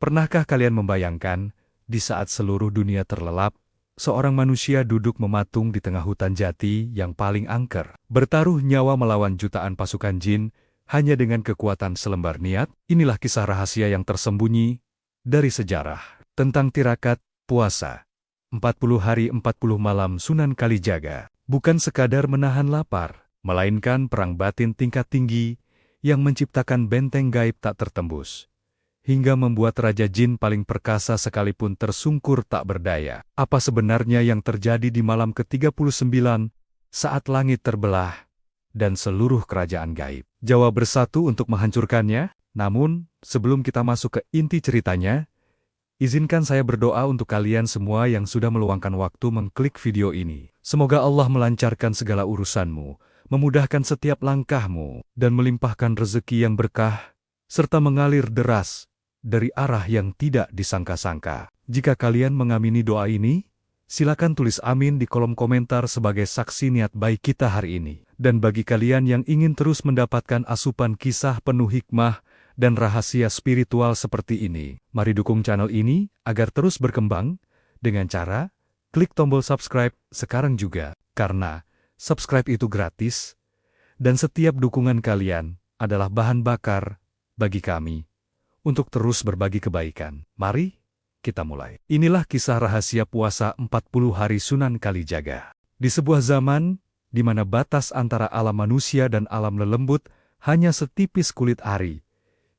Pernahkah kalian membayangkan, di saat seluruh dunia terlelap, seorang manusia duduk mematung di tengah hutan jati yang paling angker, bertaruh nyawa melawan jutaan pasukan jin, hanya dengan kekuatan selembar niat? Inilah kisah rahasia yang tersembunyi dari sejarah, tentang tirakat, puasa, 40 hari 40 malam Sunan Kalijaga. Bukan sekadar menahan lapar, melainkan perang batin tingkat tinggi, yang menciptakan benteng gaib tak tertembus, hingga membuat Raja Jin paling perkasa sekalipun tersungkur tak berdaya. Apa sebenarnya yang terjadi di malam ke-39, saat langit terbelah, dan seluruh kerajaan gaib Jawa bersatu untuk menghancurkannya? Namun, sebelum kita masuk ke inti ceritanya, izinkan saya berdoa untuk kalian semua yang sudah meluangkan waktu mengklik video ini. Semoga Allah melancarkan segala urusanmu, memudahkan setiap langkahmu, dan melimpahkan rezeki yang berkah, serta mengalir deras dari arah yang tidak disangka-sangka. Jika kalian mengamini doa ini, silakan tulis amin di kolom komentar sebagai saksi niat baik kita hari ini. Dan bagi kalian yang ingin terus mendapatkan asupan kisah penuh hikmah dan rahasia spiritual seperti ini, mari dukung channel ini agar terus berkembang dengan cara klik tombol subscribe sekarang juga, karena subscribe itu gratis, dan setiap dukungan kalian adalah bahan bakar bagi kami untuk terus berbagi kebaikan. Mari kita mulai. Inilah kisah rahasia puasa 40 hari Sunan Kalijaga. Di sebuah zaman di mana batas antara alam manusia dan alam lelembut hanya setipis kulit ari,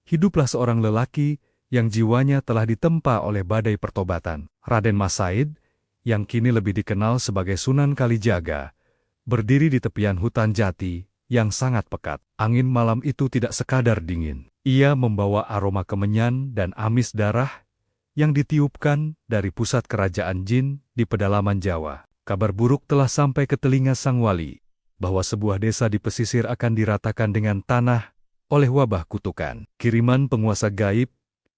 hiduplah seorang lelaki yang jiwanya telah ditempa oleh badai pertobatan. Raden Mas Said, yang kini lebih dikenal sebagai Sunan Kalijaga, berdiri di tepian hutan jati yang sangat pekat. Angin malam itu tidak sekadar dingin. Ia membawa aroma kemenyan dan amis darah yang ditiupkan dari pusat kerajaan jin di pedalaman Jawa. Kabar buruk telah sampai ke telinga sang wali, bahwa sebuah desa di pesisir akan diratakan dengan tanah oleh wabah kutukan. Kiriman penguasa gaib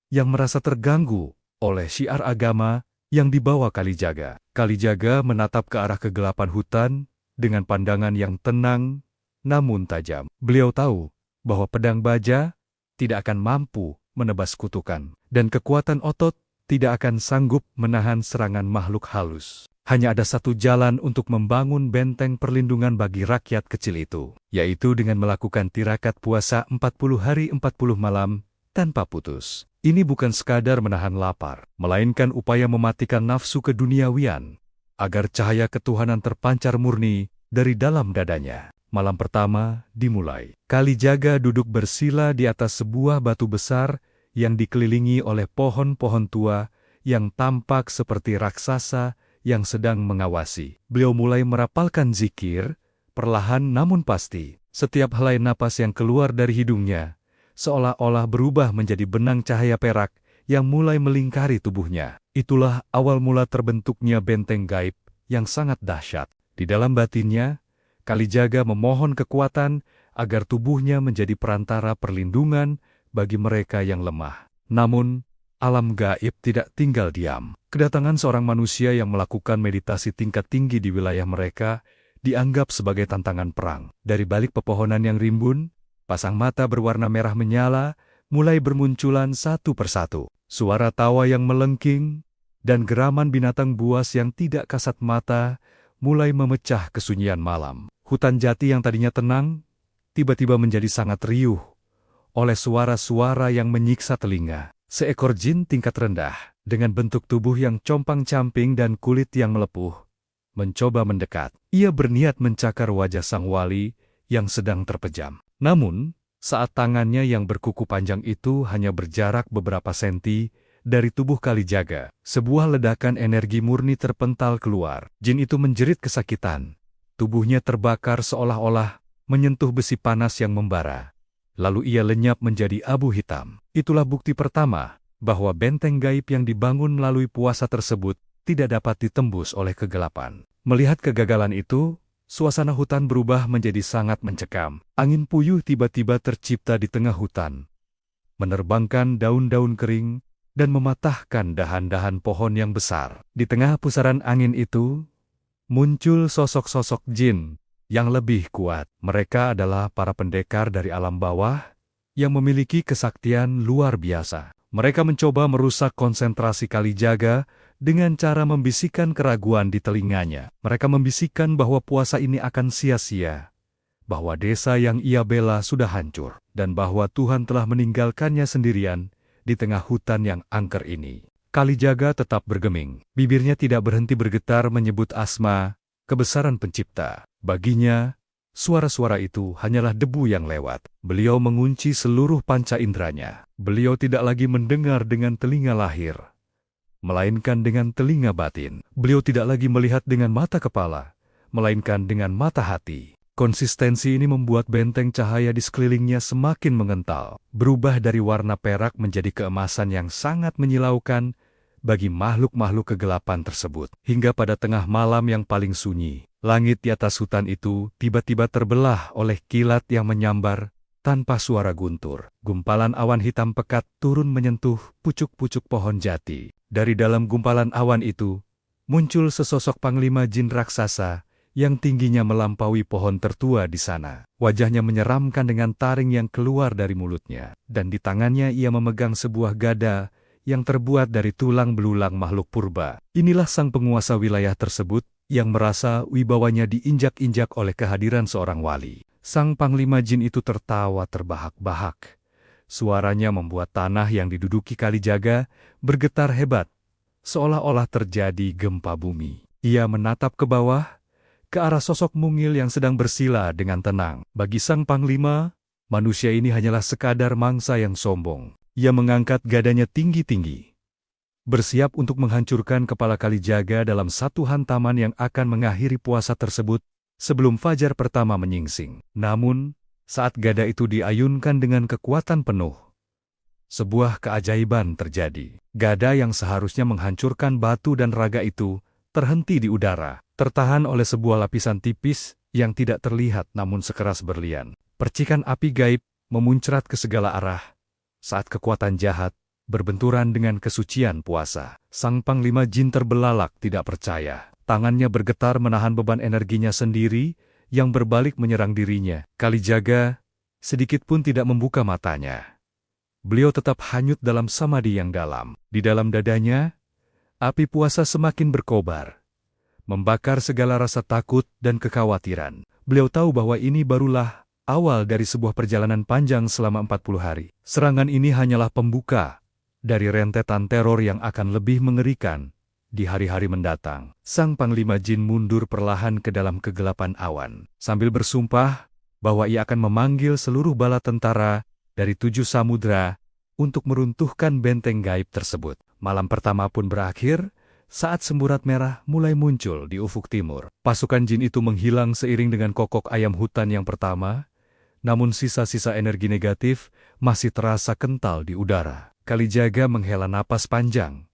yang merasa terganggu oleh syiar agama yang dibawa Kalijaga. Kalijaga menatap ke arah kegelapan hutan dengan pandangan yang tenang namun tajam. Beliau tahu bahwa pedang baja tidak akan mampu menebas kutukan, dan kekuatan otot tidak akan sanggup menahan serangan makhluk halus. Hanya ada satu jalan untuk membangun benteng perlindungan bagi rakyat kecil itu, yaitu dengan melakukan tirakat puasa 40 hari 40 malam tanpa putus. Ini bukan sekadar menahan lapar, melainkan upaya mematikan nafsu keduniawian, agar cahaya ketuhanan terpancar murni dari dalam dadanya. Malam pertama dimulai. Kalijaga duduk bersila di atas sebuah batu besar yang dikelilingi oleh pohon-pohon tua yang tampak seperti raksasa yang sedang mengawasi. Beliau mulai merapalkan zikir, perlahan namun pasti. Setiap helai napas yang keluar dari hidungnya seolah-olah berubah menjadi benang cahaya perak yang mulai melingkari tubuhnya. Itulah awal mula terbentuknya benteng gaib yang sangat dahsyat. Di dalam batinnya, Kalijaga memohon kekuatan agar tubuhnya menjadi perantara perlindungan bagi mereka yang lemah. Namun, alam gaib tidak tinggal diam. Kedatangan seorang manusia yang melakukan meditasi tingkat tinggi di wilayah mereka dianggap sebagai tantangan perang. Dari balik pepohonan yang rimbun, pasang mata berwarna merah menyala mulai bermunculan satu persatu. Suara tawa yang melengking dan geraman binatang buas yang tidak kasat mata mulai memecah kesunyian malam. Hutan jati yang tadinya tenang, tiba-tiba menjadi sangat riuh oleh suara-suara yang menyiksa telinga. Seekor jin tingkat rendah, dengan bentuk tubuh yang compang-camping dan kulit yang melepuh, mencoba mendekat. Ia berniat mencakar wajah sang wali yang sedang terpejam. Namun, saat tangannya yang berkuku panjang itu hanya berjarak beberapa senti dari tubuh Kalijaga, sebuah ledakan energi murni terpental keluar. Jin itu menjerit kesakitan. Tubuhnya terbakar seolah-olah menyentuh besi panas yang membara. Lalu ia lenyap menjadi abu hitam. Itulah bukti pertama bahwa benteng gaib yang dibangun melalui puasa tersebut tidak dapat ditembus oleh kegelapan. Melihat kegagalan itu, suasana hutan berubah menjadi sangat mencekam. Angin puyuh tiba-tiba tercipta di tengah hutan, menerbangkan daun-daun kering dan mematahkan dahan-dahan pohon yang besar. Di tengah pusaran angin itu, muncul sosok-sosok jin yang lebih kuat. Mereka adalah para pendekar dari alam bawah yang memiliki kesaktian luar biasa. Mereka mencoba merusak konsentrasi Kalijaga dengan cara membisikkan keraguan di telinganya. Mereka membisikkan bahwa puasa ini akan sia-sia, bahwa desa yang ia bela sudah hancur, dan bahwa Tuhan telah meninggalkannya sendirian di tengah hutan yang angker ini. Kalijaga tetap bergeming. Bibirnya tidak berhenti bergetar menyebut asma, kebesaran pencipta. Baginya, suara-suara itu hanyalah debu yang lewat. Beliau mengunci seluruh panca inderanya. Beliau tidak lagi mendengar dengan telinga lahir, melainkan dengan telinga batin. Beliau tidak lagi melihat dengan mata kepala, melainkan dengan mata hati. Konsistensi ini membuat benteng cahaya di sekelilingnya semakin mengental, berubah dari warna perak menjadi keemasan yang sangat menyilaukan bagi makhluk-makhluk kegelapan tersebut. Hingga pada tengah malam yang paling sunyi, langit di atas hutan itu tiba-tiba terbelah oleh kilat yang menyambar tanpa suara guntur. Gumpalan awan hitam pekat turun menyentuh pucuk-pucuk pohon jati. Dari dalam gumpalan awan itu, muncul sesosok panglima jin raksasa yang tingginya melampaui pohon tertua di sana. Wajahnya menyeramkan dengan taring yang keluar dari mulutnya, dan di tangannya ia memegang sebuah gada yang terbuat dari tulang belulang makhluk purba. Inilah sang penguasa wilayah tersebut yang merasa wibawanya diinjak-injak oleh kehadiran seorang wali. Sang panglima jin itu tertawa terbahak-bahak. Suaranya membuat tanah yang diduduki Kalijaga bergetar hebat, seolah-olah terjadi gempa bumi. Ia menatap ke bawah, ke arah sosok mungil yang sedang bersila dengan tenang. Bagi sang panglima, manusia ini hanyalah sekadar mangsa yang sombong. Ia mengangkat gadanya tinggi-tinggi, bersiap untuk menghancurkan kepala Kalijaga dalam satu hantaman yang akan mengakhiri puasa tersebut sebelum fajar pertama menyingsing. Namun, saat gada itu diayunkan dengan kekuatan penuh, sebuah keajaiban terjadi. Gada yang seharusnya menghancurkan batu dan raga itu terhenti di udara, tertahan oleh sebuah lapisan tipis yang tidak terlihat namun sekeras berlian. Percikan api gaib memuncrat ke segala arah saat kekuatan jahat berbenturan dengan kesucian puasa. Sang panglima jin terbelalak tidak percaya. Tangannya bergetar menahan beban energinya sendiri yang berbalik menyerang dirinya. Kalijaga sedikit pun tidak membuka matanya. Beliau tetap hanyut dalam samadhi yang dalam. Di dalam dadanya, api puasa semakin berkobar, membakar segala rasa takut dan kekhawatiran. Beliau tahu bahwa ini barulah awal dari sebuah perjalanan panjang selama 40 hari. Serangan ini hanyalah pembuka dari rentetan teror yang akan lebih mengerikan di hari-hari mendatang. Sang panglima jin mundur perlahan ke dalam kegelapan awan, sambil bersumpah bahwa ia akan memanggil seluruh bala tentara dari 7 samudra untuk meruntuhkan benteng gaib tersebut. Malam pertama pun berakhir saat semburat merah mulai muncul di ufuk timur. Pasukan jin itu menghilang seiring dengan kokok ayam hutan yang pertama, namun sisa-sisa energi negatif masih terasa kental di udara. Kalijaga menghela napas panjang.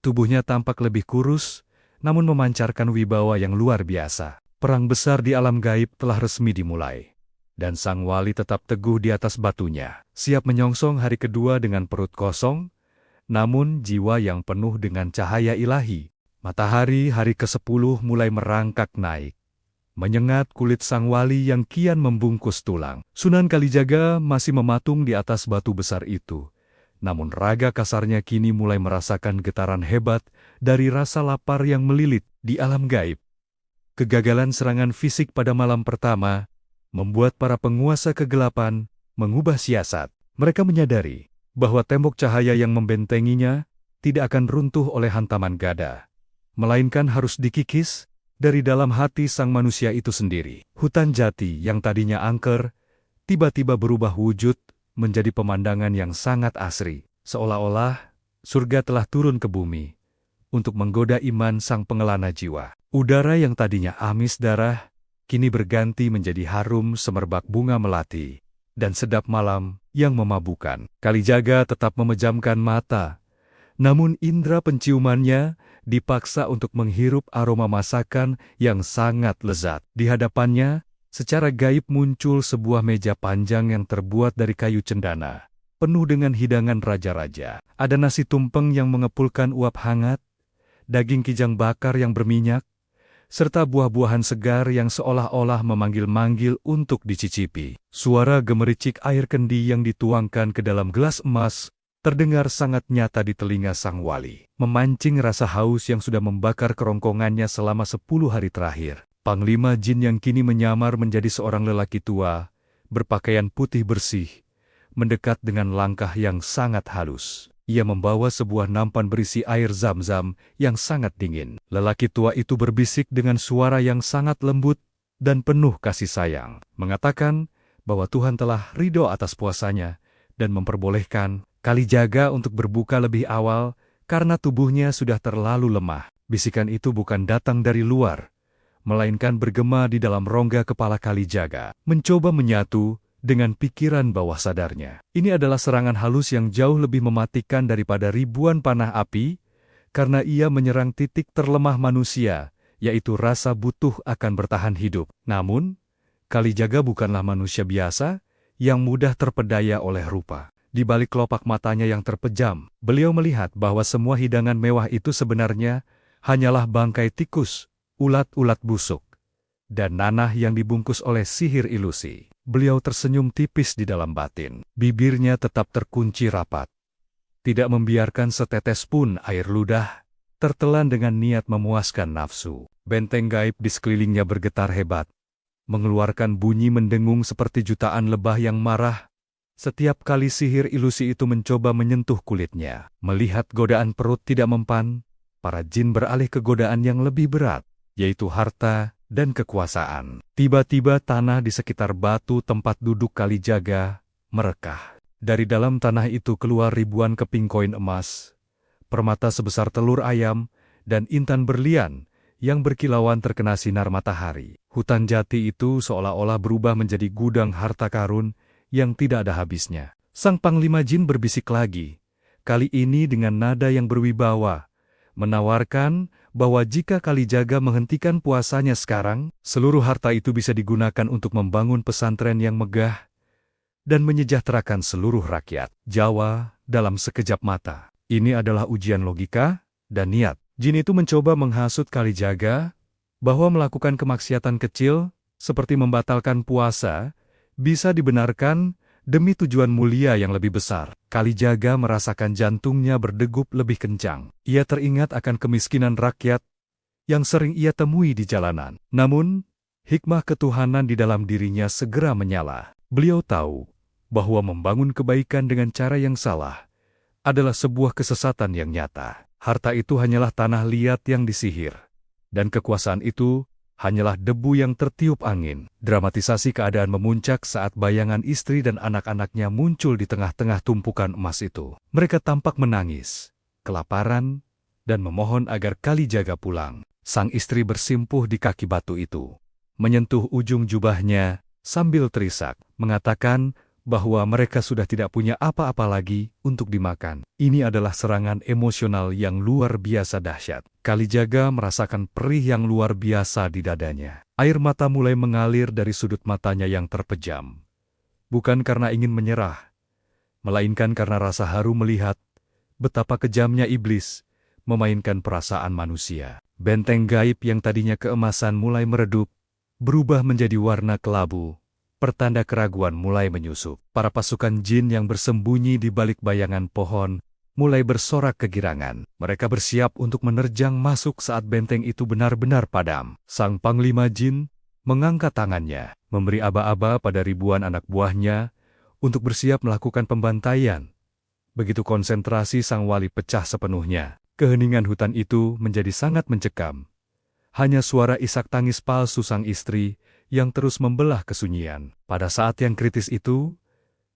Tubuhnya tampak lebih kurus, namun memancarkan wibawa yang luar biasa. Perang besar di alam gaib telah resmi dimulai, dan sang wali tetap teguh di atas batunya, siap menyongsong hari kedua dengan perut kosong, namun jiwa yang penuh dengan cahaya ilahi. Matahari hari ke-10 mulai merangkak naik, menyengat kulit sang wali yang kian membungkus tulang. Sunan Kalijaga masih mematung di atas batu besar itu. Namun raga kasarnya kini mulai merasakan getaran hebat dari rasa lapar yang melilit di alam gaib. Kegagalan serangan fisik pada malam pertama membuat para penguasa kegelapan mengubah siasat. Mereka menyadari bahwa tembok cahaya yang membentenginya tidak akan runtuh oleh hantaman gada, melainkan harus dikikis dari dalam hati sang manusia itu sendiri. Hutan jati yang tadinya angker tiba-tiba berubah wujud menjadi pemandangan yang sangat asri, seolah-olah surga telah turun ke bumi untuk menggoda iman sang pengelana jiwa. Udara yang tadinya amis darah kini berganti menjadi harum semerbak bunga melati dan sedap malam yang memabukkan. Kalijaga tetap memejamkan mata, namun indera penciumannya dipaksa untuk menghirup aroma masakan yang sangat lezat. Di hadapannya, secara gaib muncul sebuah meja panjang yang terbuat dari kayu cendana, penuh dengan hidangan raja-raja. Ada nasi tumpeng yang mengepulkan uap hangat, daging kijang bakar yang berminyak, serta buah-buahan segar yang seolah-olah memanggil-manggil untuk dicicipi. Suara gemericik air kendi yang dituangkan ke dalam gelas emas terdengar sangat nyata di telinga sang wali, memancing rasa haus yang sudah membakar kerongkongannya selama 10 hari terakhir. Panglima Jin yang kini menyamar menjadi seorang lelaki tua, berpakaian putih bersih, mendekat dengan langkah yang sangat halus. Ia membawa sebuah nampan berisi air zam-zam yang sangat dingin. Lelaki tua itu berbisik dengan suara yang sangat lembut dan penuh kasih sayang, mengatakan bahwa Tuhan telah ridho atas puasanya dan memperbolehkan Kalijaga untuk berbuka lebih awal karena tubuhnya sudah terlalu lemah. Bisikan itu bukan datang dari luar, melainkan bergema di dalam rongga kepala Kalijaga, mencoba menyatu dengan pikiran bawah sadarnya. Ini adalah serangan halus yang jauh lebih mematikan daripada ribuan panah api, karena ia menyerang titik terlemah manusia, yaitu rasa butuh akan bertahan hidup. Namun, Kalijaga bukanlah manusia biasa yang mudah terpedaya oleh rupa. Di balik kelopak matanya yang terpejam, beliau melihat bahwa semua hidangan mewah itu sebenarnya hanyalah bangkai tikus, ulat-ulat busuk, dan nanah yang dibungkus oleh sihir ilusi. Beliau tersenyum tipis di dalam batin. Bibirnya tetap terkunci rapat, tidak membiarkan setetes pun air ludah, tertelan dengan niat memuaskan nafsu. Benteng gaib di sekelilingnya bergetar hebat, mengeluarkan bunyi mendengung seperti jutaan lebah yang marah. Setiap kali sihir ilusi itu mencoba menyentuh kulitnya. Melihat godaan perut tidak mempan, para jin beralih ke godaan yang lebih berat, yaitu harta dan kekuasaan. Tiba-tiba tanah di sekitar batu tempat duduk Kalijaga merekah. Dari dalam tanah itu keluar ribuan keping koin emas, permata sebesar telur ayam, dan intan berlian yang berkilauan terkena sinar matahari. Hutan jati itu seolah-olah berubah menjadi gudang harta karun yang tidak ada habisnya. Sang Panglima Jin berbisik lagi, kali ini dengan nada yang berwibawa, menawarkan bahwa jika Kalijaga menghentikan puasanya sekarang, seluruh harta itu bisa digunakan untuk membangun pesantren yang megah dan menyejahterakan seluruh rakyat Jawa dalam sekejap mata. Ini adalah ujian logika dan niat. Jin itu mencoba menghasut Kalijaga bahwa melakukan kemaksiatan kecil seperti membatalkan puasa bisa dibenarkan demi tujuan mulia yang lebih besar. Kalijaga merasakan jantungnya berdegup lebih kencang. Ia teringat akan kemiskinan rakyat yang sering ia temui di jalanan. Namun, hikmah ketuhanan di dalam dirinya segera menyala. Beliau tahu bahwa membangun kebaikan dengan cara yang salah adalah sebuah kesesatan yang nyata. Harta itu hanyalah tanah liat yang disihir, dan kekuasaan itu hanyalah debu yang tertiup angin. Dramatisasi keadaan memuncak saat bayangan istri dan anak-anaknya muncul di tengah-tengah tumpukan emas itu. Mereka tampak menangis, kelaparan, dan memohon agar Kalijaga pulang. Sang istri bersimpuh di kaki batu itu, menyentuh ujung jubahnya sambil terisak, mengatakan bahwa mereka sudah tidak punya apa-apa lagi untuk dimakan. Ini adalah serangan emosional yang luar biasa dahsyat. Kalijaga merasakan perih yang luar biasa di dadanya. Air mata mulai mengalir dari sudut matanya yang terpejam. Bukan karena ingin menyerah, melainkan karena rasa haru melihat betapa kejamnya iblis memainkan perasaan manusia. Benteng gaib yang tadinya keemasan mulai meredup, berubah menjadi warna kelabu. Pertanda keraguan mulai menyusup. Para pasukan jin yang bersembunyi di balik bayangan pohon mulai bersorak kegirangan. Mereka bersiap untuk menerjang masuk saat benteng itu benar-benar padam. Sang Panglima Jin mengangkat tangannya, memberi aba-aba pada ribuan anak buahnya untuk bersiap melakukan pembantaian. Begitu konsentrasi sang wali pecah sepenuhnya, keheningan hutan itu menjadi sangat mencekam. Hanya suara isak tangis palsu sang istri yang terus membelah kesunyian. Pada saat yang kritis itu,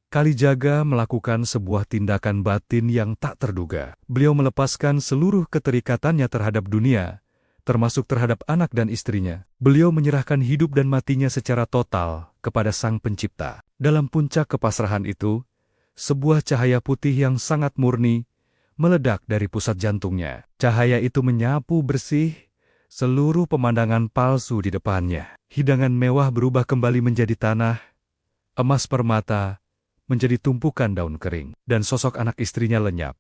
Kalijaga melakukan sebuah tindakan batin yang tak terduga. Beliau melepaskan seluruh keterikatannya terhadap dunia, termasuk terhadap anak dan istrinya. Beliau menyerahkan hidup dan matinya secara total kepada Sang Pencipta. Dalam puncak kepasrahan itu, sebuah cahaya putih yang sangat murni meledak dari pusat jantungnya. Cahaya itu menyapu bersih seluruh pemandangan palsu di depannya. Hidangan mewah berubah kembali menjadi tanah, emas permata menjadi tumpukan daun kering, dan sosok anak istrinya lenyap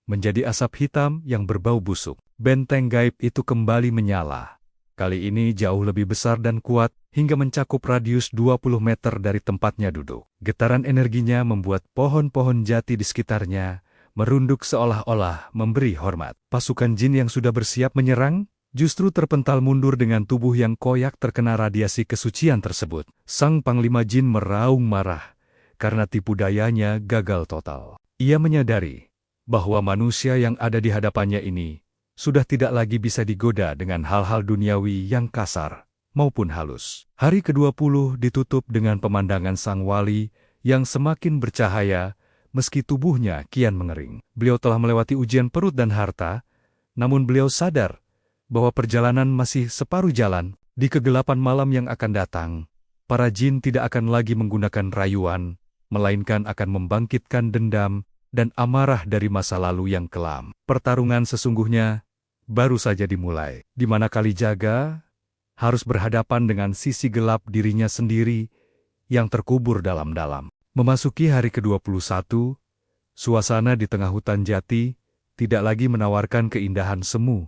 menjadi asap hitam yang berbau busuk. Benteng gaib itu kembali menyala. Kali ini jauh lebih besar dan kuat, hingga mencakup radius 20 meter dari tempatnya duduk. Getaran energinya membuat pohon-pohon jati di sekitarnya merunduk seolah-olah memberi hormat. Pasukan jin yang sudah bersiap menyerang, justru terpental mundur dengan tubuh yang koyak terkena radiasi kesucian tersebut. Sang Panglima Jin meraung marah, karena tipu dayanya gagal total. Ia menyadari bahwa manusia yang ada di hadapannya ini sudah tidak lagi bisa digoda dengan hal-hal duniawi yang kasar maupun halus. Hari ke-20 ditutup dengan pemandangan sang wali yang semakin bercahaya meski tubuhnya kian mengering. Beliau telah melewati ujian perut dan harta, namun beliau sadar bahwa perjalanan masih separuh jalan. Di kegelapan malam yang akan datang, para jin tidak akan lagi menggunakan rayuan, melainkan akan membangkitkan dendam dan amarah dari masa lalu yang kelam. Pertarungan sesungguhnya baru saja dimulai, di mana Kalijaga harus berhadapan dengan sisi gelap dirinya sendiri yang terkubur dalam-dalam. Memasuki hari ke-21, suasana di tengah hutan jati tidak lagi menawarkan keindahan semu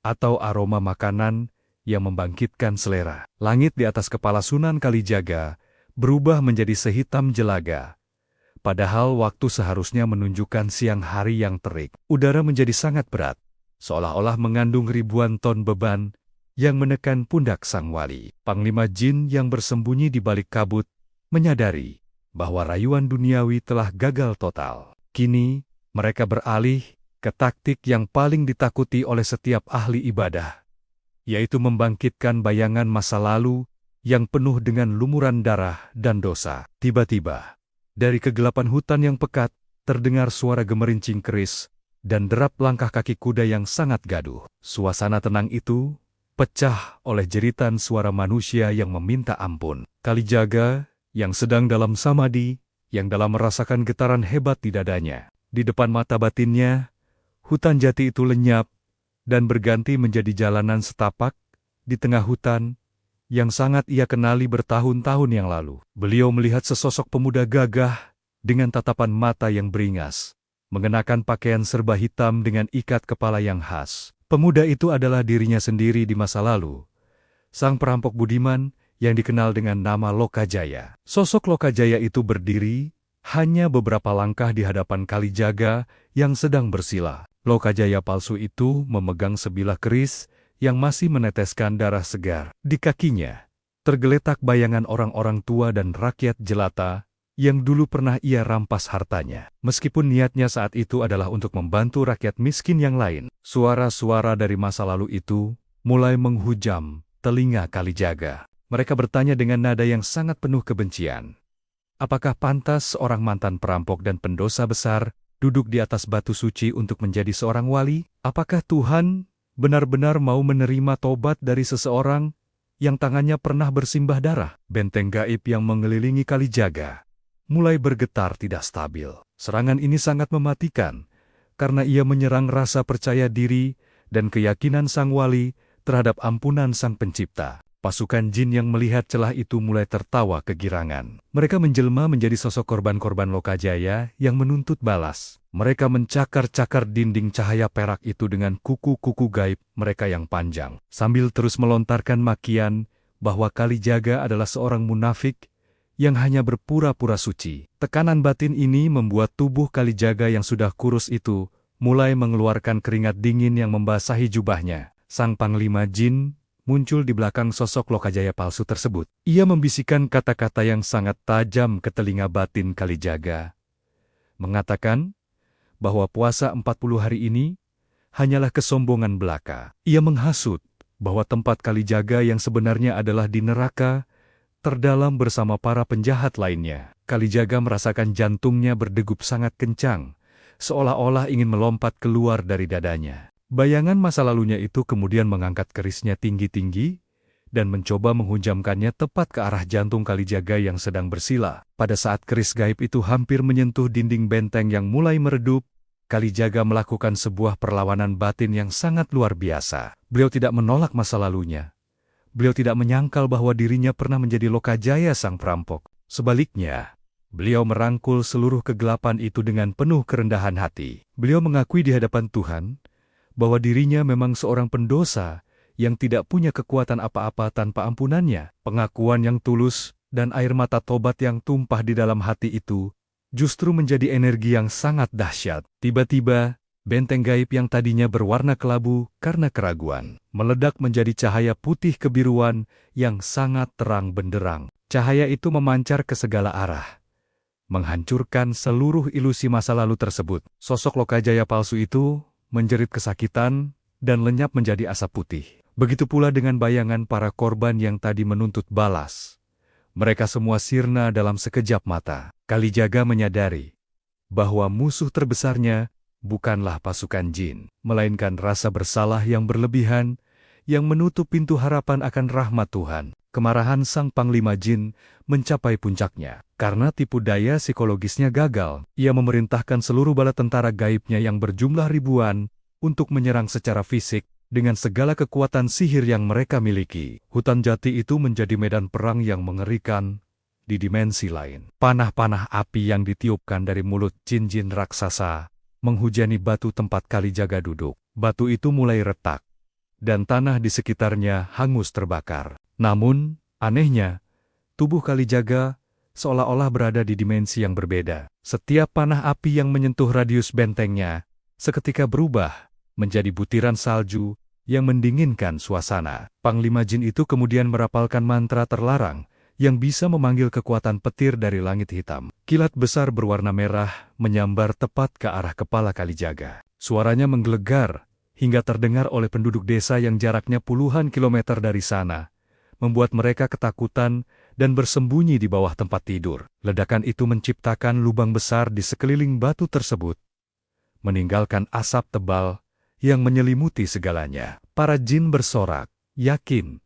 atau aroma makanan yang membangkitkan selera. Langit di atas kepala Sunan Kalijaga berubah menjadi sehitam jelaga. Padahal waktu seharusnya menunjukkan siang hari yang terik. Udara menjadi sangat berat, seolah-olah mengandung ribuan ton beban yang menekan pundak sang wali. Panglima Jin yang bersembunyi di balik kabut menyadari bahwa rayuan duniawi telah gagal total. Kini, mereka beralih ke taktik yang paling ditakuti oleh setiap ahli ibadah, yaitu membangkitkan bayangan masa lalu yang penuh dengan lumuran darah dan dosa. Tiba-tiba, dari kegelapan hutan yang pekat, terdengar suara gemerincing keris dan derap langkah kaki kuda yang sangat gaduh. Suasana tenang itu pecah oleh jeritan suara manusia yang meminta ampun. Kalijaga yang sedang dalam samadi, yang dalam merasakan getaran hebat di dadanya. Di depan mata batinnya, hutan jati itu lenyap dan berganti menjadi jalanan setapak di tengah hutan yang sangat ia kenali bertahun-tahun yang lalu. Beliau melihat sesosok pemuda gagah dengan tatapan mata yang beringas, mengenakan pakaian serba hitam dengan ikat kepala yang khas. Pemuda itu adalah dirinya sendiri di masa lalu, sang perampok budiman yang dikenal dengan nama Lokajaya. Sosok Lokajaya itu berdiri hanya beberapa langkah di hadapan Kalijaga yang sedang bersila. Lokajaya palsu itu memegang sebilah keris yang masih meneteskan darah segar. Di kakinya tergeletak bayangan orang-orang tua dan rakyat jelata yang dulu pernah ia rampas hartanya. Meskipun niatnya saat itu adalah untuk membantu rakyat miskin yang lain, suara-suara dari masa lalu itu mulai menghujam telinga Kalijaga. Mereka bertanya dengan nada yang sangat penuh kebencian. Apakah pantas seorang mantan perampok dan pendosa besar duduk di atas batu suci untuk menjadi seorang wali? Apakah Tuhan benar-benar mau menerima tobat dari seseorang yang tangannya pernah bersimbah darah? Benteng gaib yang mengelilingi Kalijaga mulai bergetar tidak stabil. Serangan ini sangat mematikan, karena ia menyerang rasa percaya diri dan keyakinan sang wali terhadap ampunan sang pencipta. Pasukan jin yang melihat celah itu mulai tertawa kegirangan. Mereka menjelma menjadi sosok korban-korban Lokajaya yang menuntut balas. Mereka mencakar-cakar dinding cahaya perak itu dengan kuku-kuku gaib mereka yang panjang, sambil terus melontarkan makian bahwa Kalijaga adalah seorang munafik yang hanya berpura-pura suci. Tekanan batin ini membuat tubuh Kalijaga yang sudah kurus itu mulai mengeluarkan keringat dingin yang membasahi jubahnya. Sang Panglima Jin muncul di belakang sosok Lokajaya palsu tersebut. Ia membisikkan kata-kata yang sangat tajam ke telinga batin Kalijaga, mengatakan bahwa puasa 40 hari ini hanyalah kesombongan belaka. Ia menghasut bahwa tempat Kalijaga yang sebenarnya adalah di neraka terdalam bersama para penjahat lainnya. Kalijaga merasakan jantungnya berdegup sangat kencang, seolah-olah ingin melompat keluar dari dadanya. Bayangan masa lalunya itu kemudian mengangkat kerisnya tinggi-tinggi dan mencoba menghunjamkannya tepat ke arah jantung Kalijaga yang sedang bersila. Pada saat keris gaib itu hampir menyentuh dinding benteng yang mulai meredup, Kalijaga melakukan sebuah perlawanan batin yang sangat luar biasa. Beliau tidak menolak masa lalunya. Beliau tidak menyangkal bahwa dirinya pernah menjadi Lokajaya sang perampok. Sebaliknya, beliau merangkul seluruh kegelapan itu dengan penuh kerendahan hati. Beliau mengakui di hadapan Tuhan bahwa dirinya memang seorang pendosa yang tidak punya kekuatan apa-apa tanpa ampunannya. Pengakuan yang tulus dan air mata tobat yang tumpah di dalam hati itu justru menjadi energi yang sangat dahsyat. Tiba-tiba, benteng gaib yang tadinya berwarna kelabu karena keraguan, meledak menjadi cahaya putih kebiruan yang sangat terang benderang. Cahaya itu memancar ke segala arah, menghancurkan seluruh ilusi masa lalu tersebut. Sosok Lokajaya palsu itu menjerit kesakitan dan lenyap menjadi asap putih. Begitu pula dengan bayangan para korban yang tadi menuntut balas. Mereka semua sirna dalam sekejap mata. Kalijaga menyadari bahwa musuh terbesarnya bukanlah pasukan jin, melainkan rasa bersalah yang berlebihan yang menutup pintu harapan akan rahmat Tuhan. Kemarahan sang panglima jin mencapai puncaknya. Karena tipu daya psikologisnya gagal, ia memerintahkan seluruh bala tentara gaibnya yang berjumlah ribuan untuk menyerang secara fisik dengan segala kekuatan sihir yang mereka miliki. Hutan jati itu menjadi medan perang yang mengerikan di dimensi lain. Panah-panah api yang ditiupkan dari mulut jin-jin raksasa menghujani batu tempat Kalijaga duduk. Batu itu mulai retak, dan tanah di sekitarnya hangus terbakar. Namun, anehnya, tubuh Kalijaga seolah-olah berada di dimensi yang berbeda. Setiap panah api yang menyentuh radius bentengnya seketika berubah menjadi butiran salju yang mendinginkan suasana. Panglima jin itu kemudian merapalkan mantra terlarang yang bisa memanggil kekuatan petir dari langit hitam. Kilat besar berwarna merah menyambar tepat ke arah kepala Kalijaga. Suaranya menggelegar hingga terdengar oleh penduduk desa yang jaraknya puluhan kilometer dari sana, membuat mereka ketakutan dan bersembunyi di bawah tempat tidur. Ledakan itu menciptakan lubang besar di sekeliling batu tersebut, meninggalkan asap tebal yang menyelimuti segalanya. Para jin bersorak, yakin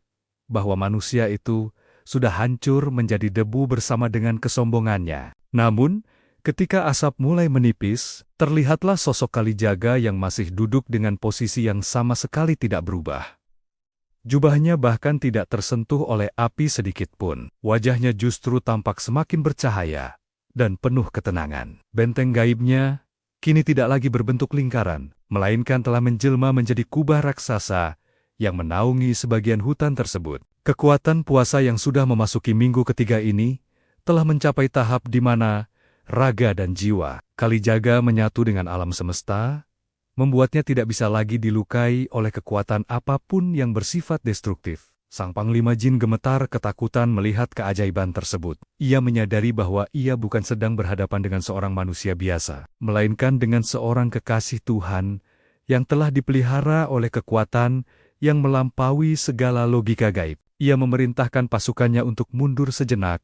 bahwa manusia itu sudah hancur menjadi debu bersama dengan kesombongannya. Namun, ketika asap mulai menipis, terlihatlah sosok Kalijaga yang masih duduk dengan posisi yang sama sekali tidak berubah. Jubahnya bahkan tidak tersentuh oleh api sedikit pun. Wajahnya justru tampak semakin bercahaya dan penuh ketenangan. Benteng gaibnya kini tidak lagi berbentuk lingkaran, melainkan telah menjelma menjadi kubah raksasa yang menaungi sebagian hutan tersebut. Kekuatan puasa yang sudah memasuki minggu ketiga ini telah mencapai tahap di mana raga dan jiwa Kalijaga menyatu dengan alam semesta, membuatnya tidak bisa lagi dilukai oleh kekuatan apapun yang bersifat destruktif. Sang panglima jin gemetar ketakutan melihat keajaiban tersebut. Ia menyadari bahwa ia bukan sedang berhadapan dengan seorang manusia biasa, melainkan dengan seorang kekasih Tuhan yang telah dipelihara oleh kekuatan yang melampaui segala logika gaib. Ia memerintahkan pasukannya untuk mundur sejenak,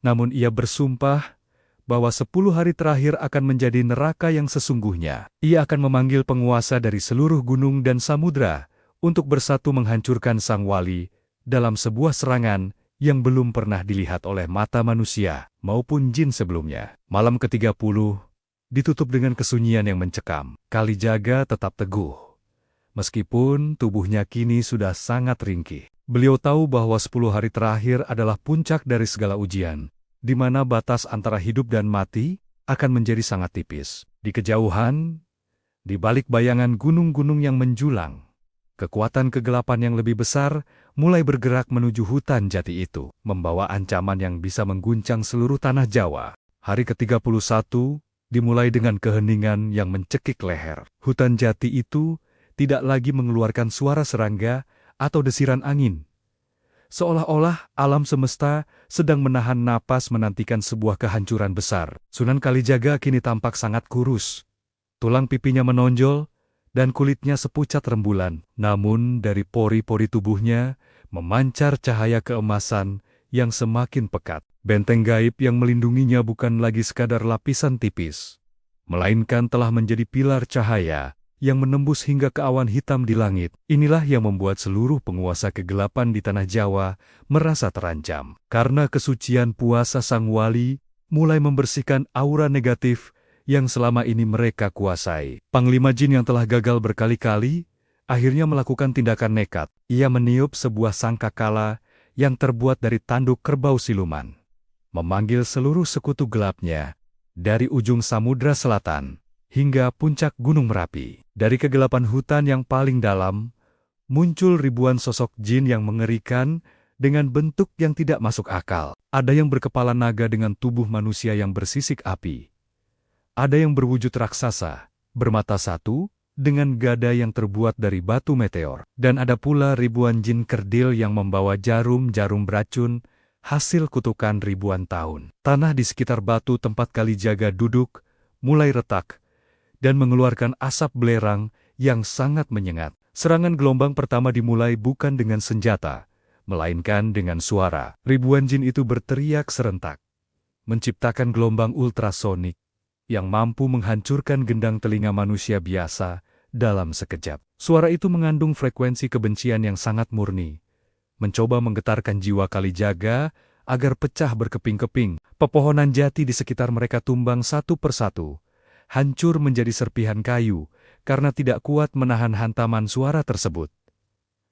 namun ia bersumpah bahwa 10 hari terakhir akan menjadi neraka yang sesungguhnya. Ia akan memanggil penguasa dari seluruh gunung dan samudra untuk bersatu menghancurkan sang wali dalam sebuah serangan yang belum pernah dilihat oleh mata manusia maupun jin sebelumnya. Malam ke-30 ditutup dengan kesunyian yang mencekam. Kalijaga tetap teguh, meskipun tubuhnya kini sudah sangat ringkih. Beliau tahu bahwa 10 hari terakhir adalah puncak dari segala ujian, di mana batas antara hidup dan mati akan menjadi sangat tipis. Di kejauhan, di balik bayangan gunung-gunung yang menjulang, kekuatan kegelapan yang lebih besar mulai bergerak menuju hutan jati itu, membawa ancaman yang bisa mengguncang seluruh tanah Jawa. Hari ke-31 dimulai dengan keheningan yang mencekik leher. Hutan jati itu tidak lagi mengeluarkan suara serangga atau desiran angin. Seolah-olah alam semesta sedang menahan napas menantikan sebuah kehancuran besar. Sunan Kalijaga kini tampak sangat kurus. Tulang pipinya menonjol dan kulitnya sepucat rembulan. Namun dari pori-pori tubuhnya memancar cahaya keemasan yang semakin pekat. Benteng gaib yang melindunginya bukan lagi sekadar lapisan tipis, melainkan telah menjadi pilar cahaya yang menembus hingga ke awan hitam di langit. Inilah yang membuat seluruh penguasa kegelapan di tanah Jawa merasa terancam. Karena kesucian puasa sang wali mulai membersihkan aura negatif yang selama ini mereka kuasai. Panglima jin yang telah gagal berkali-kali akhirnya melakukan tindakan nekat. Ia meniup sebuah sangkakala yang terbuat dari tanduk kerbau siluman, memanggil seluruh sekutu gelapnya dari ujung samudra selatan hingga puncak Gunung Merapi. Dari kegelapan hutan yang paling dalam, muncul ribuan sosok jin yang mengerikan dengan bentuk yang tidak masuk akal. Ada yang berkepala naga dengan tubuh manusia yang bersisik api. Ada yang berwujud raksasa, bermata satu, dengan gada yang terbuat dari batu meteor. Dan ada pula ribuan jin kerdil yang membawa jarum-jarum beracun, hasil kutukan ribuan tahun. Tanah di sekitar batu tempat Kalijaga duduk mulai retak dan mengeluarkan asap belerang yang sangat menyengat. Serangan gelombang pertama dimulai bukan dengan senjata, melainkan dengan suara. Ribuan jin itu berteriak serentak, menciptakan gelombang ultrasonik yang mampu menghancurkan gendang telinga manusia biasa dalam sekejap. Suara itu mengandung frekuensi kebencian yang sangat murni, mencoba menggetarkan jiwa Kalijaga agar pecah berkeping-keping. Pepohonan jati di sekitar mereka tumbang satu persatu, hancur menjadi serpihan kayu karena tidak kuat menahan hantaman suara tersebut.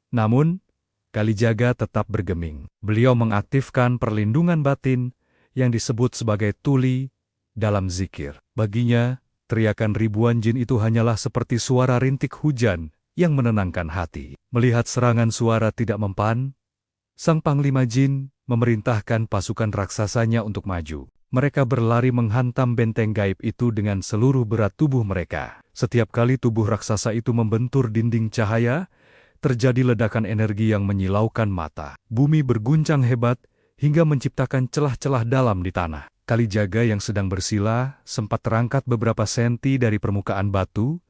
Namun, Kalijaga tetap bergeming. Beliau mengaktifkan perlindungan batin yang disebut sebagai tuli dalam zikir. Baginya, teriakan ribuan jin itu hanyalah seperti suara rintik hujan yang menenangkan hati. Melihat serangan suara tidak mempan, sang panglima jin memerintahkan pasukan raksasanya untuk maju. Mereka berlari menghantam benteng gaib itu dengan seluruh berat tubuh mereka. Setiap kali tubuh raksasa itu membentur dinding cahaya, terjadi ledakan energi yang menyilaukan mata. Bumi berguncang hebat hingga menciptakan celah-celah dalam di tanah. Kalijaga yang sedang bersila sempat terangkat beberapa senti dari permukaan batu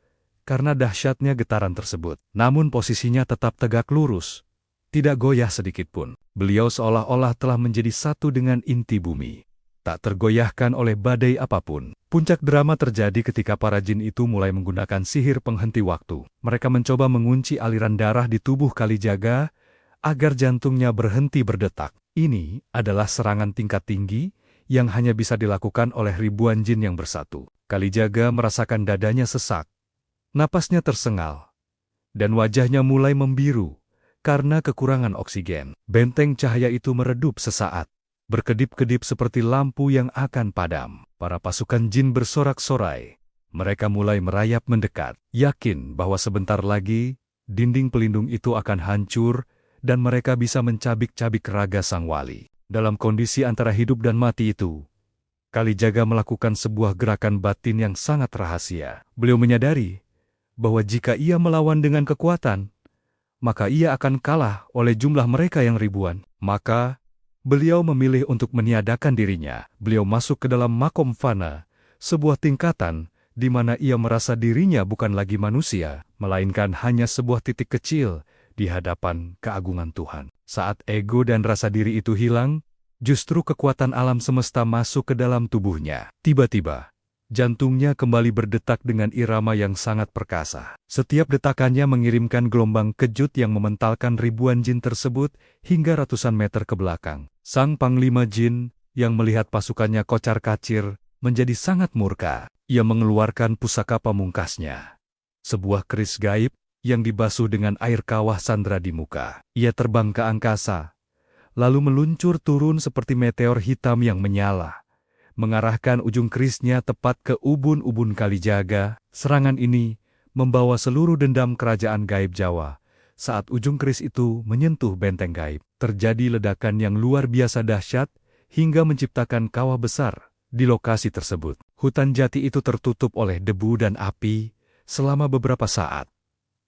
karena dahsyatnya getaran tersebut. Namun posisinya tetap tegak lurus, tidak goyah sedikitpun. Beliau seolah-olah telah menjadi satu dengan inti bumi, tak tergoyahkan oleh badai apapun. Puncak drama terjadi ketika para jin itu mulai menggunakan sihir penghenti waktu. Mereka mencoba mengunci aliran darah di tubuh Kalijaga agar jantungnya berhenti berdetak. Ini adalah serangan tingkat tinggi yang hanya bisa dilakukan oleh ribuan jin yang bersatu. Kalijaga merasakan dadanya sesak, napasnya tersengal, dan wajahnya mulai membiru karena kekurangan oksigen. Benteng cahaya itu meredup sesaat, berkedip-kedip seperti lampu yang akan padam. Para pasukan jin bersorak-sorai. Mereka mulai merayap mendekat, yakin bahwa sebentar lagi dinding pelindung itu akan hancur dan mereka bisa mencabik-cabik raga sang wali. Dalam kondisi antara hidup dan mati itu, Kalijaga melakukan sebuah gerakan batin yang sangat rahasia. Beliau menyadari bahwa jika ia melawan dengan kekuatan, maka ia akan kalah oleh jumlah mereka yang ribuan. Maka, beliau memilih untuk meniadakan dirinya. Beliau masuk ke dalam makom fana, sebuah tingkatan di mana ia merasa dirinya bukan lagi manusia, melainkan hanya sebuah titik kecil di hadapan keagungan Tuhan. Saat ego dan rasa diri itu hilang, justru kekuatan alam semesta masuk ke dalam tubuhnya. Tiba-tiba, jantungnya kembali berdetak dengan irama yang sangat perkasa. Setiap detakannya mengirimkan gelombang kejut yang mementalkan ribuan jin tersebut hingga ratusan meter ke belakang. Sang panglima jin yang melihat pasukannya kocar-kacir menjadi sangat murka. Ia mengeluarkan pusaka pamungkasnya, sebuah keris gaib yang dibasuh dengan air kawah sandra di muka. Ia terbang ke angkasa, lalu meluncur turun seperti meteor hitam yang menyala, mengarahkan ujung kerisnya tepat ke ubun-ubun Kalijaga. Serangan ini membawa seluruh dendam kerajaan gaib Jawa. Saat ujung keris itu menyentuh benteng gaib, terjadi ledakan yang luar biasa dahsyat hingga menciptakan kawah besar di lokasi tersebut. Hutan jati itu tertutup oleh debu dan api selama beberapa saat,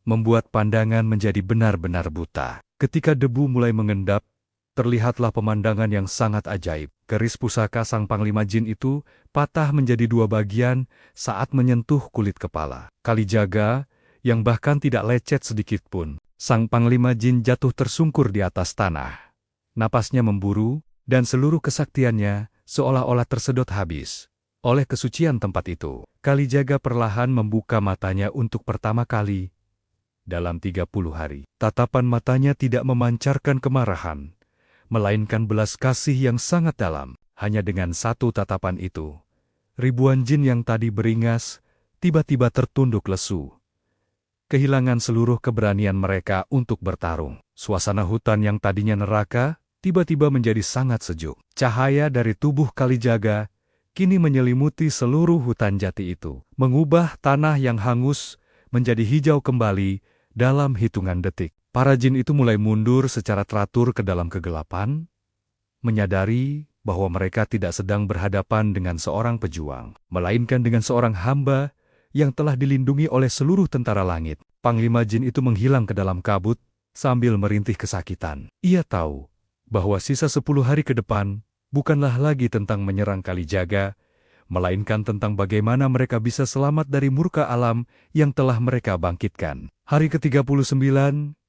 membuat pandangan menjadi benar-benar buta. Ketika debu mulai mengendap, terlihatlah pemandangan yang sangat ajaib. Keris pusaka sang panglima jin itu patah menjadi dua bagian saat menyentuh kulit kepala Kalijaga, yang bahkan tidak lecet sedikit pun. Sang panglima jin jatuh tersungkur di atas tanah. Napasnya memburu, dan seluruh kesaktiannya seolah-olah tersedot habis oleh kesucian tempat itu. Kalijaga perlahan membuka matanya untuk pertama kali dalam 30 hari. Tatapan matanya tidak memancarkan kemarahan, melainkan belas kasih yang sangat dalam. Hanya dengan satu tatapan itu, ribuan jin yang tadi beringas tiba-tiba tertunduk lesu, kehilangan seluruh keberanian mereka untuk bertarung. Suasana hutan yang tadinya neraka tiba-tiba menjadi sangat sejuk. Cahaya dari tubuh Kalijaga kini menyelimuti seluruh hutan jati itu, mengubah tanah yang hangus menjadi hijau kembali dalam hitungan detik. Para jin itu mulai mundur secara teratur ke dalam kegelapan, menyadari bahwa mereka tidak sedang berhadapan dengan seorang pejuang, melainkan dengan seorang hamba yang telah dilindungi oleh seluruh tentara langit. Panglima jin itu menghilang ke dalam kabut sambil merintih kesakitan. Ia tahu bahwa sisa 10 hari ke depan bukanlah lagi tentang menyerang Kalijaga, melainkan tentang bagaimana mereka bisa selamat dari murka alam yang telah mereka bangkitkan. Hari ke-39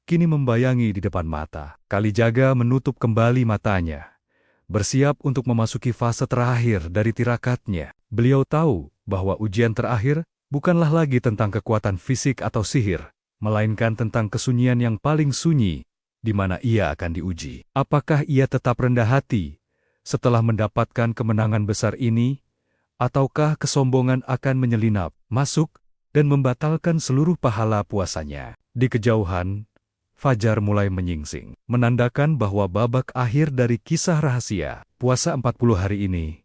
kini membayangi di depan mata. Kalijaga menutup kembali matanya, bersiap untuk memasuki fase terakhir dari tirakatnya. Beliau tahu bahwa ujian terakhir bukanlah lagi tentang kekuatan fisik atau sihir, melainkan tentang kesunyian yang paling sunyi, di mana ia akan diuji. Apakah ia tetap rendah hati setelah mendapatkan kemenangan besar ini, ataukah kesombongan akan menyelinap masuk dan membatalkan seluruh pahala puasanya? Di kejauhan, fajar mulai menyingsing, menandakan bahwa babak akhir dari kisah rahasia puasa 40 hari ini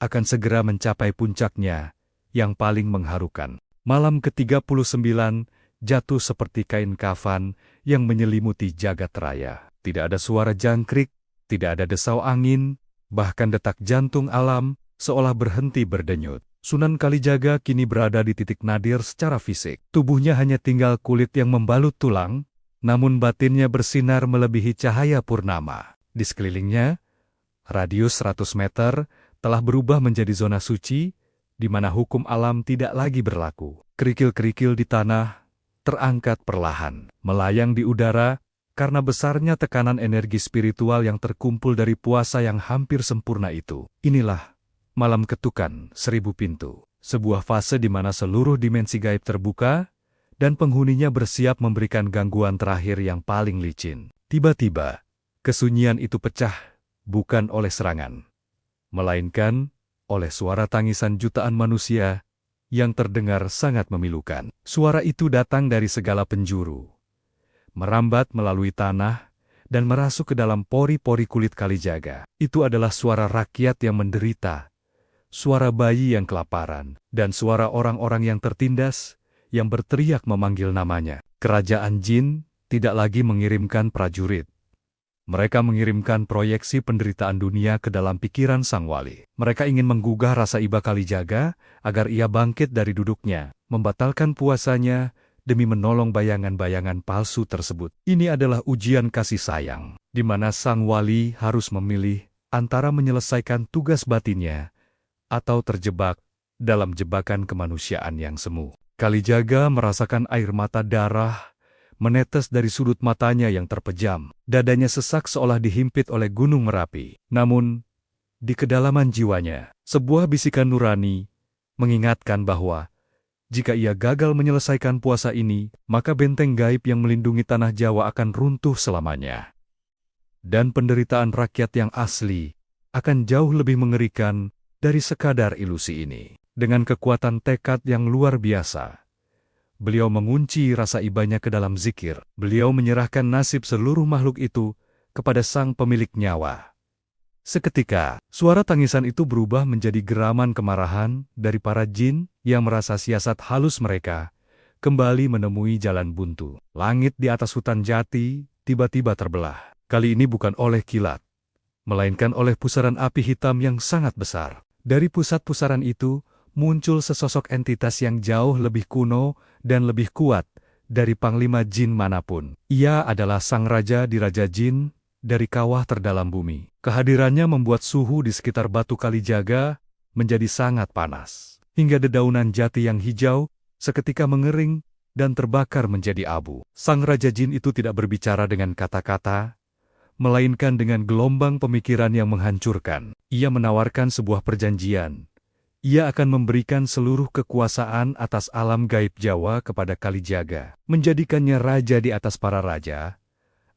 akan segera mencapai puncaknya yang paling mengharukan. Malam ke-39 jatuh seperti kain kafan yang menyelimuti jagat raya. Tidak ada suara jangkrik, tidak ada desau angin, bahkan detak jantung alam seolah berhenti berdenyut. Sunan Kalijaga kini berada di titik nadir secara fisik. Tubuhnya hanya tinggal kulit yang membalut tulang, namun batinnya bersinar melebihi cahaya purnama. Di sekelilingnya, radius 100 meter telah berubah menjadi zona suci, di mana hukum alam tidak lagi berlaku. Kerikil-kerikil di tanah terangkat perlahan, melayang di udara karena besarnya tekanan energi spiritual yang terkumpul dari puasa yang hampir sempurna itu. Inilah malam ketukan 1000 pintu, sebuah fase di mana seluruh dimensi gaib terbuka dan penghuninya bersiap memberikan gangguan terakhir yang paling licin. Tiba-tiba, kesunyian itu pecah bukan oleh serangan, melainkan oleh suara tangisan jutaan manusia yang terdengar sangat memilukan. Suara itu datang dari segala penjuru, merambat melalui tanah dan merasuk ke dalam pori-pori kulit Kalijaga. Itu adalah suara rakyat yang menderita, suara bayi yang kelaparan, dan suara orang-orang yang tertindas yang berteriak memanggil namanya. Kerajaan jin tidak lagi mengirimkan prajurit. Mereka mengirimkan proyeksi penderitaan dunia ke dalam pikiran sang wali. Mereka ingin menggugah rasa iba Kalijaga agar ia bangkit dari duduknya, membatalkan puasanya demi menolong bayangan-bayangan palsu tersebut. Ini adalah ujian kasih sayang, di mana sang wali harus memilih antara menyelesaikan tugas batinnya atau terjebak dalam jebakan kemanusiaan yang semu. Kalijaga merasakan air mata darah menetes dari sudut matanya yang terpejam. Dadanya sesak seolah dihimpit oleh gunung Merapi. Namun, di kedalaman jiwanya, sebuah bisikan nurani mengingatkan bahwa jika ia gagal menyelesaikan puasa ini, maka benteng gaib yang melindungi tanah Jawa akan runtuh selamanya. Dan penderitaan rakyat yang asli akan jauh lebih mengerikan dari sekadar ilusi ini. Dengan kekuatan tekad yang luar biasa, beliau mengunci rasa ibanya ke dalam zikir. Beliau menyerahkan nasib seluruh makhluk itu kepada sang pemilik nyawa. Seketika, suara tangisan itu berubah menjadi geraman kemarahan dari para jin yang merasa siasat halus mereka kembali menemui jalan buntu. Langit di atas hutan jati tiba-tiba terbelah. Kali ini bukan oleh kilat, melainkan oleh pusaran api hitam yang sangat besar. Dari pusat pusaran itu, muncul sesosok entitas yang jauh lebih kuno dan lebih kuat dari panglima jin manapun. Ia adalah sang raja di Raja Jin dari kawah terdalam bumi. Kehadirannya membuat suhu di sekitar batu Kalijaga menjadi sangat panas, hingga dedaunan jati yang hijau seketika mengering dan terbakar menjadi abu. Sang Raja Jin itu tidak berbicara dengan kata-kata, melainkan dengan gelombang pemikiran yang menghancurkan. Ia menawarkan sebuah perjanjian. Ia akan memberikan seluruh kekuasaan atas alam gaib Jawa kepada Kalijaga, menjadikannya raja di atas para raja,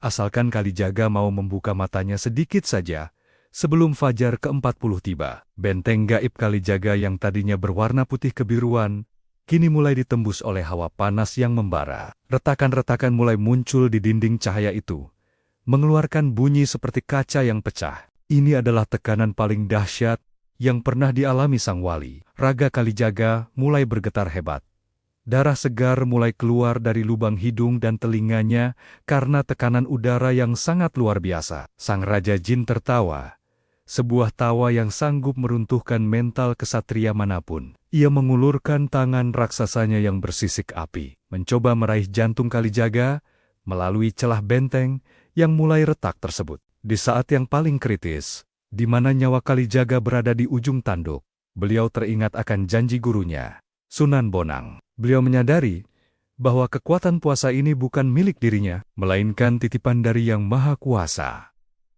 asalkan Kalijaga mau membuka matanya sedikit saja sebelum fajar ke-40 tiba. Benteng gaib Kalijaga yang tadinya berwarna putih kebiruan, kini mulai ditembus oleh hawa panas yang membara. Retakan-retakan mulai muncul di dinding cahaya itu, mengeluarkan bunyi seperti kaca yang pecah. Ini adalah tekanan paling dahsyat yang pernah dialami sang wali. Raga Kalijaga mulai bergetar hebat. Darah segar mulai keluar dari lubang hidung dan telinganya karena tekanan udara yang sangat luar biasa. Sang Raja Jin tertawa, sebuah tawa yang sanggup meruntuhkan mental kesatria manapun. Ia mengulurkan tangan raksasanya yang bersisik api, mencoba meraih jantung Kalijaga melalui celah benteng yang mulai retak tersebut. Di saat yang paling kritis, di mana nyawa Kalijaga berada di ujung tanduk, beliau teringat akan janji gurunya, Sunan Bonang. Beliau menyadari bahwa kekuatan puasa ini bukan milik dirinya, melainkan titipan dari Yang Maha Kuasa.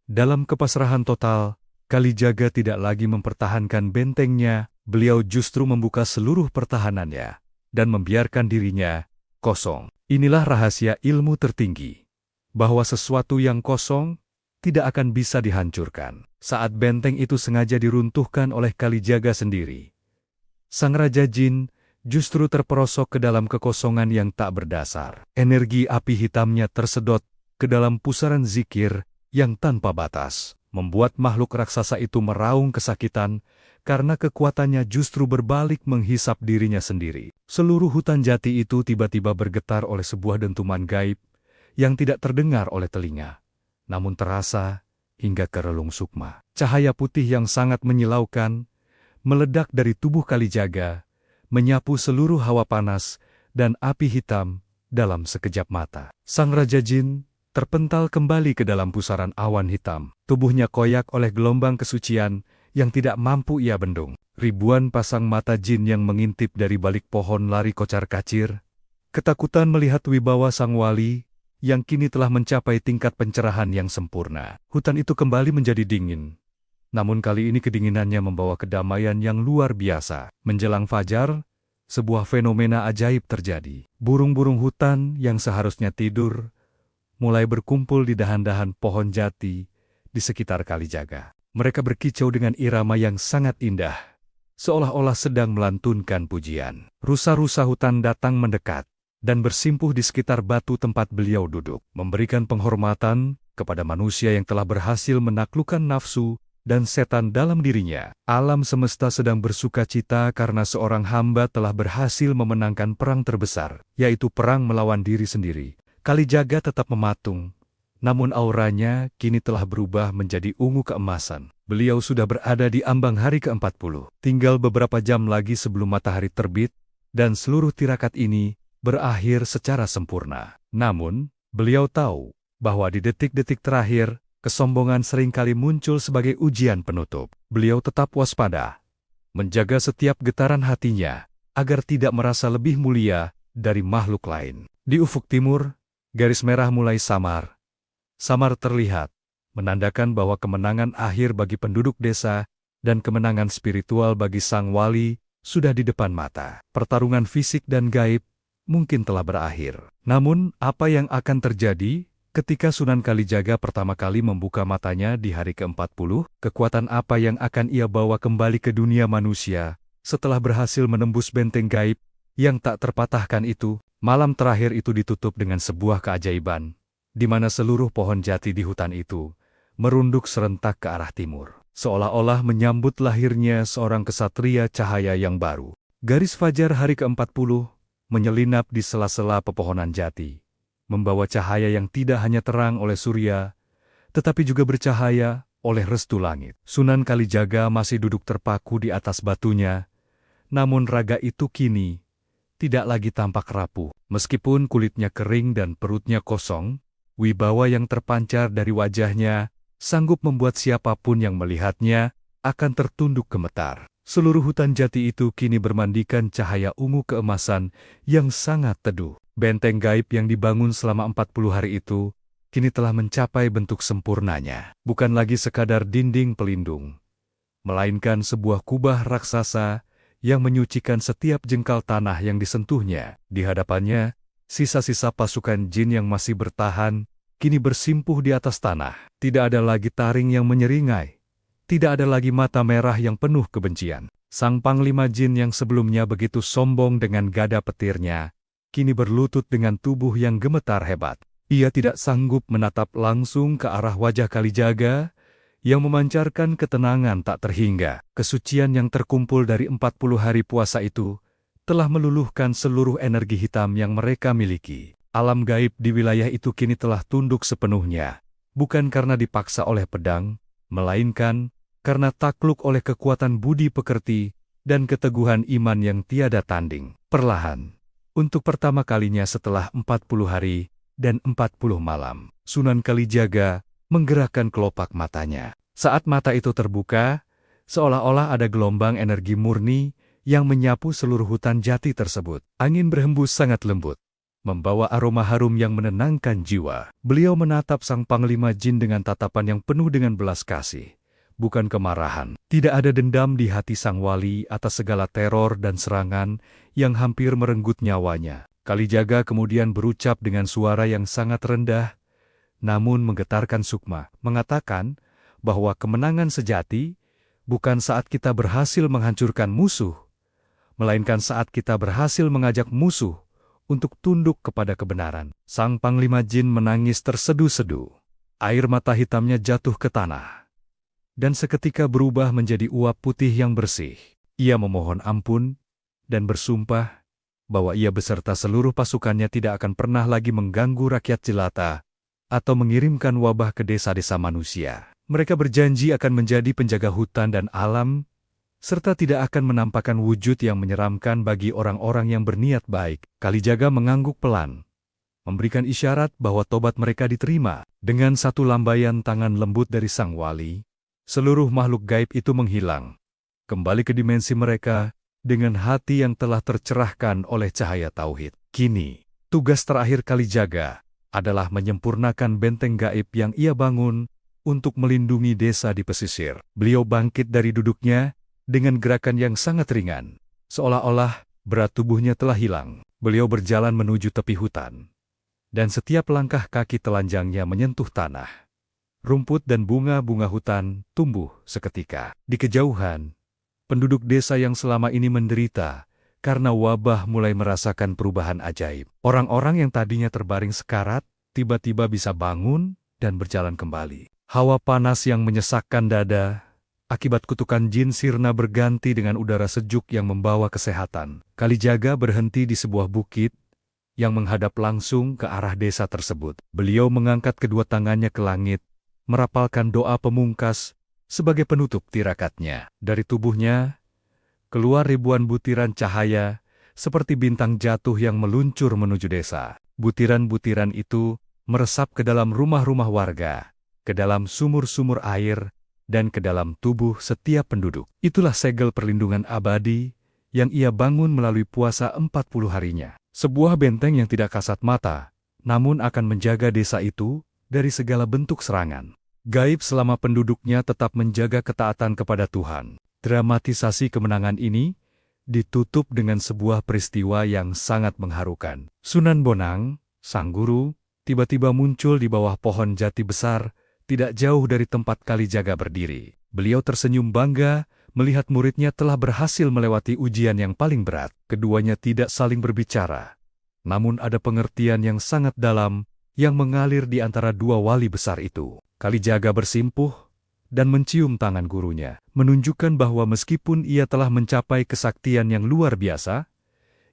Dalam kepasrahan total, Kalijaga tidak lagi mempertahankan bentengnya, beliau justru membuka seluruh pertahanannya dan membiarkan dirinya kosong. Inilah rahasia ilmu tertinggi, bahwa sesuatu yang kosong tidak akan bisa dihancurkan. Saat benteng itu sengaja diruntuhkan oleh Kalijaga sendiri, sang Raja Jin justru terperosok ke dalam kekosongan yang tak berdasar. Energi api hitamnya tersedot ke dalam pusaran zikir yang tanpa batas, membuat makhluk raksasa itu meraung kesakitan karena kekuatannya justru berbalik menghisap dirinya sendiri. Seluruh hutan jati itu tiba-tiba bergetar oleh sebuah dentuman gaib yang tidak terdengar oleh telinga, namun terasa hingga ke relung sukma. Cahaya putih yang sangat menyilaukan meledak dari tubuh Kalijaga, menyapu seluruh hawa panas dan api hitam dalam sekejap mata. Sang Raja Jin terpental kembali ke dalam pusaran awan hitam. Tubuhnya koyak oleh gelombang kesucian yang tidak mampu ia bendung. Ribuan pasang mata jin yang mengintip dari balik pohon lari kocar-kacir, ketakutan melihat wibawa sang wali yang kini telah mencapai tingkat pencerahan yang sempurna. Hutan itu kembali menjadi dingin. Namun kali ini kedinginannya membawa kedamaian yang luar biasa. Menjelang fajar, sebuah fenomena ajaib terjadi. Burung-burung hutan yang seharusnya tidur mulai berkumpul di dahan-dahan pohon jati di sekitar Kalijaga. Mereka berkicau dengan irama yang sangat indah, seolah-olah sedang melantunkan pujian. Rusa-rusa hutan datang mendekat dan bersimpuh di sekitar batu tempat beliau duduk, memberikan penghormatan kepada manusia yang telah berhasil menaklukkan nafsu dan setan dalam dirinya. Alam semesta sedang bersuka cita karena seorang hamba telah berhasil memenangkan perang terbesar, yaitu perang melawan diri sendiri. Kalijaga tetap mematung, namun auranya kini telah berubah menjadi ungu keemasan. Beliau sudah berada di ambang hari ke-40. Tinggal beberapa jam lagi sebelum matahari terbit, dan seluruh tirakat ini berakhir secara sempurna. Namun, beliau tahu bahwa di detik-detik terakhir, kesombongan seringkali muncul sebagai ujian penutup. Beliau tetap waspada, menjaga setiap getaran hatinya, agar tidak merasa lebih mulia dari makhluk lain. Di ufuk timur, garis merah mulai samar. Samar terlihat, menandakan bahwa kemenangan akhir bagi penduduk desa dan kemenangan spiritual bagi sang wali sudah di depan mata. Pertarungan fisik dan gaib mungkin telah berakhir. Namun, apa yang akan terjadi ketika Sunan Kalijaga pertama kali membuka matanya di hari ke-40? Kekuatan apa yang akan ia bawa kembali ke dunia manusia setelah berhasil menembus benteng gaib yang tak terpatahkan itu? Malam terakhir itu ditutup dengan sebuah keajaiban, di mana seluruh pohon jati di hutan itu merunduk serentak ke arah timur, seolah-olah menyambut lahirnya seorang kesatria cahaya yang baru. Garis fajar hari ke-40 menyelinap di sela-sela pepohonan jati, membawa cahaya yang tidak hanya terang oleh surya, tetapi juga bercahaya oleh restu langit. Sunan Kalijaga masih duduk terpaku di atas batunya, namun raga itu kini tidak lagi tampak rapuh. Meskipun kulitnya kering dan perutnya kosong, wibawa yang terpancar dari wajahnya sanggup membuat siapapun yang melihatnya akan tertunduk gemetar. Seluruh hutan jati itu kini bermandikan cahaya ungu keemasan yang sangat teduh. Benteng gaib yang dibangun selama 40 hari itu kini telah mencapai bentuk sempurnanya. Bukan lagi sekadar dinding pelindung, melainkan sebuah kubah raksasa yang menyucikan setiap jengkal tanah yang disentuhnya. Di hadapannya, sisa-sisa pasukan jin yang masih bertahan kini bersimpuh di atas tanah. Tidak ada lagi taring yang menyeringai, tidak ada lagi mata merah yang penuh kebencian. Sang panglima jin yang sebelumnya begitu sombong dengan gada petirnya, kini berlutut dengan tubuh yang gemetar hebat. Ia tidak sanggup menatap langsung ke arah wajah Kalijaga yang memancarkan ketenangan tak terhingga. Kesucian yang terkumpul dari 40 hari puasa itu telah meluluhkan seluruh energi hitam yang mereka miliki. Alam gaib di wilayah itu kini telah tunduk sepenuhnya, bukan karena dipaksa oleh pedang, melainkan karena takluk oleh kekuatan budi pekerti dan keteguhan iman yang tiada tanding. Perlahan, untuk pertama kalinya setelah 40 hari dan 40 malam, Sunan Kalijaga menggerakkan kelopak matanya. Saat mata itu terbuka, seolah-olah ada gelombang energi murni yang menyapu seluruh hutan jati tersebut. Angin berhembus sangat lembut, membawa aroma harum yang menenangkan jiwa. Beliau menatap sang Panglima Jin dengan tatapan yang penuh dengan belas kasih, bukan kemarahan. Tidak ada dendam di hati sang wali atas segala teror dan serangan yang hampir merenggut nyawanya. Kalijaga kemudian berucap dengan suara yang sangat rendah, namun menggetarkan sukma, mengatakan bahwa kemenangan sejati bukan saat kita berhasil menghancurkan musuh, melainkan saat kita berhasil mengajak musuh untuk tunduk kepada kebenaran. Sang Panglima Jin menangis tersedu-sedu. Air mata hitamnya jatuh ke tanah, dan seketika berubah menjadi uap putih yang bersih. Ia memohon ampun dan bersumpah bahwa ia beserta seluruh pasukannya tidak akan pernah lagi mengganggu rakyat jelata atau mengirimkan wabah ke desa-desa manusia. Mereka berjanji akan menjadi penjaga hutan dan alam, serta tidak akan menampakkan wujud yang menyeramkan bagi orang-orang yang berniat baik. Kalijaga mengangguk pelan, memberikan isyarat bahwa tobat mereka diterima. Dengan satu lambaian tangan lembut dari sang wali, seluruh makhluk gaib itu menghilang, kembali ke dimensi mereka dengan hati yang telah tercerahkan oleh cahaya tauhid. Kini, tugas terakhir Kalijaga adalah menyempurnakan benteng gaib yang ia bangun untuk melindungi desa di pesisir. Beliau bangkit dari duduknya dengan gerakan yang sangat ringan, seolah-olah berat tubuhnya telah hilang. Beliau berjalan menuju tepi hutan, dan setiap langkah kaki telanjangnya menyentuh tanah. Rumput dan bunga-bunga hutan tumbuh seketika. Di kejauhan, penduduk desa yang selama ini menderita karena wabah mulai merasakan perubahan ajaib. Orang-orang yang tadinya terbaring sekarat, tiba-tiba bisa bangun dan berjalan kembali. Hawa panas yang menyesakkan dada akibat kutukan jin sirna berganti dengan udara sejuk yang membawa kesehatan. Kalijaga berhenti di sebuah bukit yang menghadap langsung ke arah desa tersebut. Beliau mengangkat kedua tangannya ke langit, merapalkan doa pemungkas sebagai penutup tirakatnya. Dari tubuhnya keluar ribuan butiran cahaya seperti bintang jatuh yang meluncur menuju desa. Butiran-butiran itu meresap ke dalam rumah-rumah warga, ke dalam sumur-sumur air, dan ke dalam tubuh setiap penduduk. Itulah segel perlindungan abadi yang ia bangun melalui puasa 40 harinya. Sebuah benteng yang tidak kasat mata, namun akan menjaga desa itu dari segala bentuk serangan gaib selama penduduknya tetap menjaga ketaatan kepada Tuhan. Dramatisasi kemenangan ini ditutup dengan sebuah peristiwa yang sangat mengharukan. Sunan Bonang, sang guru, tiba-tiba muncul di bawah pohon jati besar, tidak jauh dari tempat Kalijaga berdiri. Beliau tersenyum bangga melihat muridnya telah berhasil melewati ujian yang paling berat. Keduanya tidak saling berbicara, namun ada pengertian yang sangat dalam yang mengalir di antara dua wali besar itu. Kalijaga bersimpuh dan mencium tangan gurunya, menunjukkan bahwa meskipun ia telah mencapai kesaktian yang luar biasa,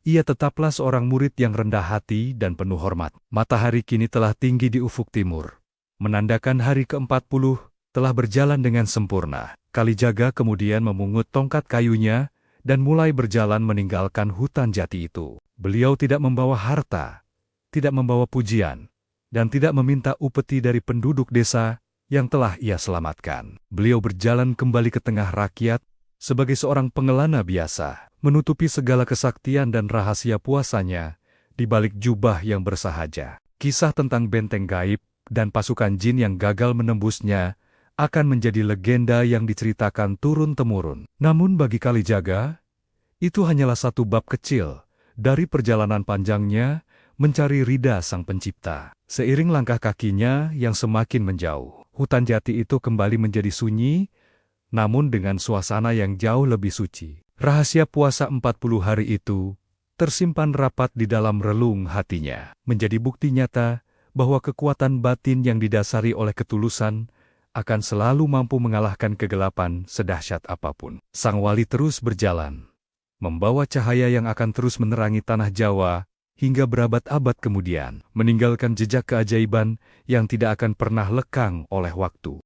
ia tetaplah seorang murid yang rendah hati dan penuh hormat. Matahari kini telah tinggi di ufuk timur, menandakan hari ke-40 telah berjalan dengan sempurna. Kalijaga kemudian memungut tongkat kayunya dan mulai berjalan meninggalkan hutan jati itu. Beliau tidak membawa harta, tidak membawa pujian, dan tidak meminta upeti dari penduduk desa yang telah ia selamatkan. Beliau berjalan kembali ke tengah rakyat sebagai seorang pengelana biasa, menutupi segala kesaktian dan rahasia puasanya di balik jubah yang bersahaja. Kisah tentang benteng gaib dan pasukan jin yang gagal menembusnya akan menjadi legenda yang diceritakan turun-temurun. Namun bagi Kalijaga, itu hanyalah satu bab kecil dari perjalanan panjangnya mencari ridha Sang Pencipta. Seiring langkah kakinya yang semakin menjauh, hutan jati itu kembali menjadi sunyi, namun dengan suasana yang jauh lebih suci. Rahasia puasa 40 hari itu tersimpan rapat di dalam relung hatinya, menjadi bukti nyata bahwa kekuatan batin yang didasari oleh ketulusan akan selalu mampu mengalahkan kegelapan sedahsyat apapun. Sang wali terus berjalan, membawa cahaya yang akan terus menerangi tanah Jawa hingga berabad-abad kemudian, meninggalkan jejak keajaiban yang tidak akan pernah lekang oleh waktu.